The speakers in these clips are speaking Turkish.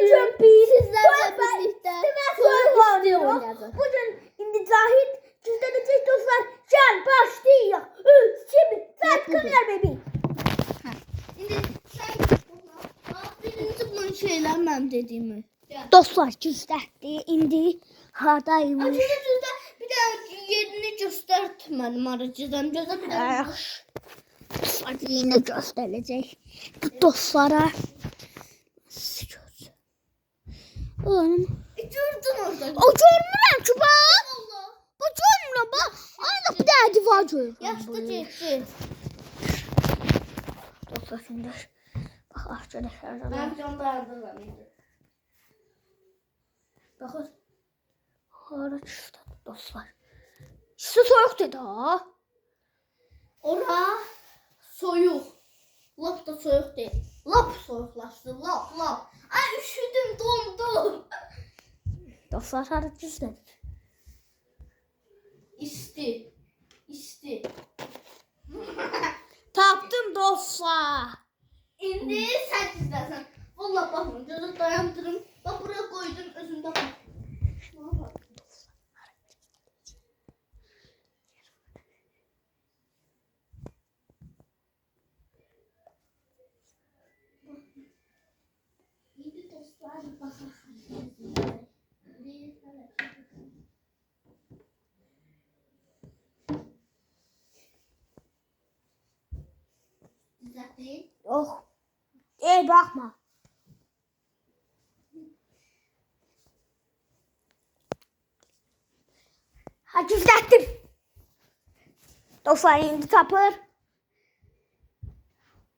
Bugün biz sizlerle birlikte Bugün indi Cahit cüzdanıcı dostlar. Can başlıyor. Şimdi farkınlar bebeğim. Şimdi sen birinci bunu söylemem dediğimi. Dostlar cüzdanı indi. Hardaymış. Açıkçası bir daha yerini göstertmedim aracıdan. Bir daha. Dostlar yine gösterecek. Bu dostlara. Oğlum. Gördün orada. O görmürəm ki bak. Bu görmürəm bak. Aynı bir daha divar görürüm. Yaşlı ciddi. Dostlar şimdi. Bak arkadaşlar. Ben canlardım. Bakın. Hara çıktı dostlar. Su soğuk dedi ha. Ora soyuq. Lap da soyuq değil. Lap soyuqlaşdı. Lap. Ay üşüdüm, dondum. Dostlar hara çıktı. İsti. Tapdım dostlar. İndi sen izlersen. Vallahi bakın gözü dayandırım. Bak buraya koydum özünde bak. İyi dostlar bakın. Düzeltmeyin. Yok. Bakma. Ha düzelttim. Dostlar indi tapır.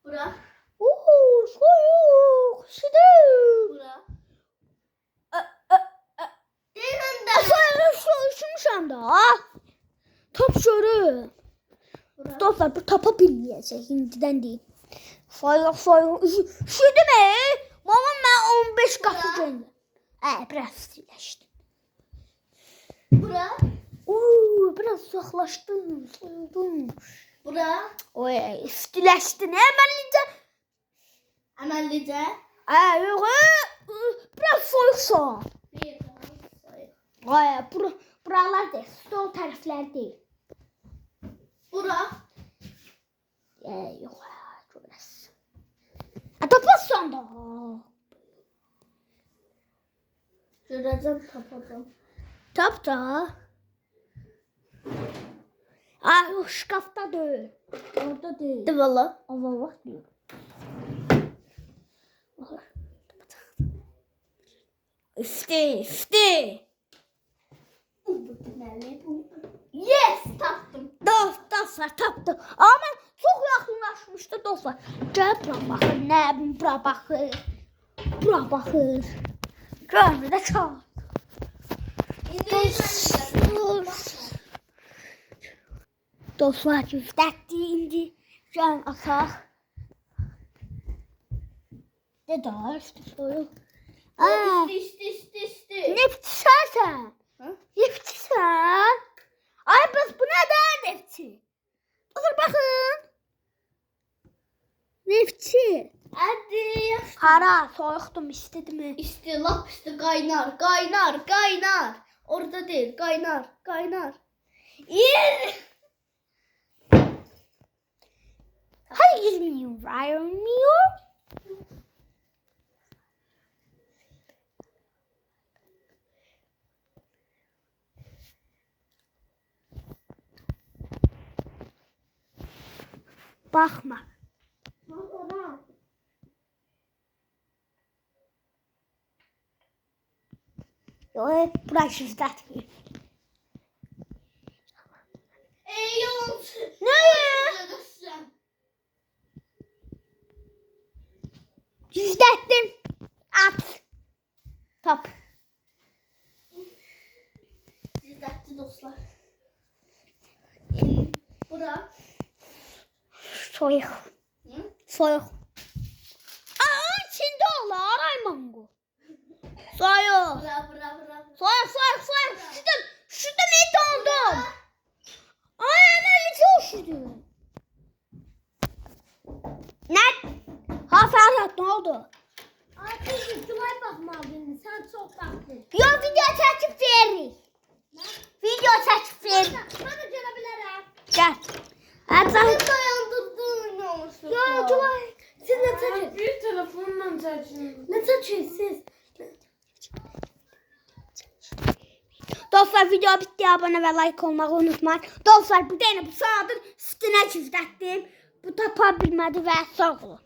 Bura. Soğuk. Sıdık. Bura. Deyirəm də. Dostlar üşümüşəm da. Top görüm. Bura. Dostlar bu tapa bilmeyecek indidən deyim. Soyuq. Üşüdü mü? Mamam ben 15 qatı göndər. Biraz istiləşdim. Bura. Biraz uzaqlaşdım. Soyuldum. Bura. Oy, istiləşdin. Əməllicə. Əməllicə. Yox. Biraz soyuqsan. Bir daha. Buralar deyil. Stol tərəflər deyil. Bura. Yox. Görəsən. Tapassan da. Görəcəm, tapacam. Tap da. O şkafta deyil. Orada deyil. De valla. Allah diyor. İsti. Yes, tapdım. Dostlar tapdı. Ama çok yakınlaşmıştı dostlar. Gel bura bakır. Ne bileyim bura bakır. Bura bakır. Görmür de çal. Dostlar cüzdətdi indi. Can ataq. Ne daha üstü soyuq. İsti. Neftçisən sən? Ha? Neftçisən? Ay bəs bu nədən neftçi? Bakın. Neftçi. Hadi yaş. Hara soyuqdum istedimi? İsti, lap isti, kaynar. Orada değil, kaynar. İyi. Hadi gizliyim. Vermiyor. Bakma. Yok, burası cüzdətdir. Yok. Ne? Cüzdətdim. At. Top. Düzeltti dostlar. Bura. Soyuq. Hı? Soyuq. İçində olar ay mango. Soyuq. Bura. Soyuq. Şuradan et oldum. Ay anne çok üşüdüm. Ne? Ha Ferhat ne oldu? Artık Cumay baxmalıyım. Sen çok baxdın. Yox, video çəkib veririk. Video çəkib veririk. Mən də gələ bilərəm. Gəl. Hətta Dayandırdın yanlışlıkla. Yox, Cumay. Siz nə çəkirsiniz? Bir telefonla çəkin. Nə çəkirsiniz? Dostlar, video bitti. Abone ve like olmayı unutmayın. Dostlar, bu dənə bu saatın üstünə çiftətdim. Bu tapa bilmədi və sağ olun.